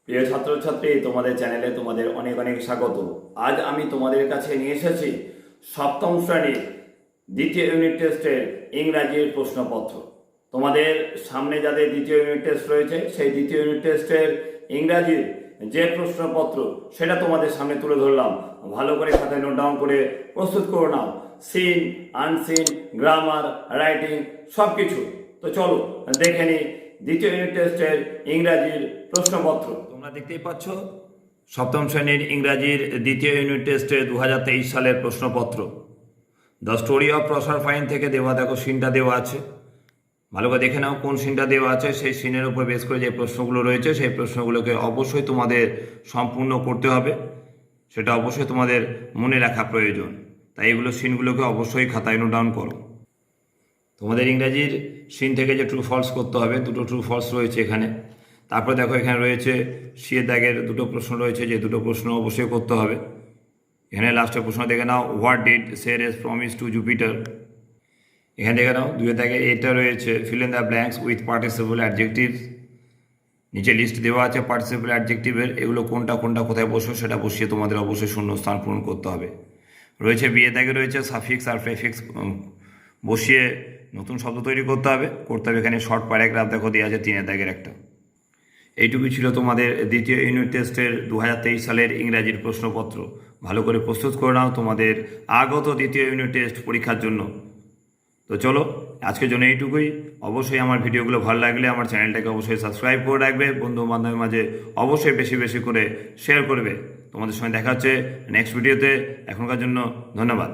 প্রিয় ছাত্রছাত্রী, তোমাদের চ্যানেলে তোমাদের অনেক অনেক স্বাগত। আজ আমি তোমাদের কাছে নিয়ে এসেছি সপ্তম শ্রেণীর দ্বিতীয় ইউনিট টেস্টের ইংরাজির প্রশ্নপত্র। তোমাদের সামনে যাদের দ্বিতীয় ইউনিট টেস্ট রয়েছে, সেই দ্বিতীয় ইউনিট টেস্টের ইংরাজির যে প্রশ্নপত্র সেটা তোমাদের সামনে তুলে ধরলাম। ভালো করে খাতায় নোট ডাউন করে প্রস্তুত করে নাও। সিন, আনসিন, গ্রামার, রাইটিং সব কিছু। তো চলো দেখে নিই দ্বিতীয় ইউনিট টেস্টের ইংরাজির প্রশ্নপত্র। তোমরা দেখতেই পাচ্ছ সপ্তম শ্রেণীর ইংরাজির দ্বিতীয় ইউনিট টেস্টে 2023 সালের প্রশ্নপত্র। দ্য স্টোরি অফ প্রসারফাইন থেকে দেওয়া, দেখো সিনটা দেওয়া আছে, ভালো করে দেখে নাও কোন সিনটা দেওয়া আছে। সেই সিনের উপর বেস করে যে প্রশ্নগুলো রয়েছে সেই প্রশ্নগুলোকে অবশ্যই তোমাদের সম্পূর্ণ করতে হবে, সেটা অবশ্যই তোমাদের মনে রাখা প্রয়োজন। তাই এগুলো সিনগুলোকে অবশ্যই খাতায় নোট ডাউন করো। তোমাদের ইংরাজির সিন থেকে যে ট্রু ফলস করতে হবে, দুটো ট্রু ফলস রয়েছে এখানে। তারপর দেখো এখানে রয়েছে সিয়ের দাগের দুটো প্রশ্ন রয়েছে, যে দুটো প্রশ্ন অবশ্যই করতে হবে। এখানে লাস্টের প্রশ্ন দেখে নাও, what did Ceres promise to Jupiter. এখানে দেখে নাও দুয়ের দাগে এটা রয়েছে, fill in the blanks with participle adjectives. নিচে লিস্ট দেওয়া আছে পার্টিসিপল অ্যাডজেক্টিভের, এগুলো কোনটা কোনটা কোথায় বসবে সেটা বসিয়ে তোমাদের অবশ্যই শূন্য স্থান পূরণ করতে হবে। রয়েছে বিয়ে দাগে রয়েছে সাফিক্স আর প্রেফিক্স বসিয়ে নতুন শব্দ তৈরি করতে হবে। এখানে শর্ট প্যারাগ্রাফ দেখো দেওয়া আছে 3 দাগের একটা। এইটুকুই ছিল তোমাদের দ্বিতীয় ইউনিট টেস্টের 2023 সালের ইংরাজির প্রশ্নপত্র। ভালো করে প্রস্তুত করে নাও তোমাদের আগত দ্বিতীয় ইউনিট টেস্ট পরীক্ষার জন্য। তো চলো আজকের জন্য এইটুকুই। অবশ্যই আমার ভিডিওগুলো ভালো লাগলে আমার চ্যানেলটাকে অবশ্যই সাবস্ক্রাইব করে রাখবে, বন্ধু বান্ধবের মাঝে অবশ্যই বেশি বেশি করে শেয়ার করবে। তোমাদের সঙ্গে দেখা হচ্ছে নেক্সট ভিডিওতে। এখনকার জন্য ধন্যবাদ।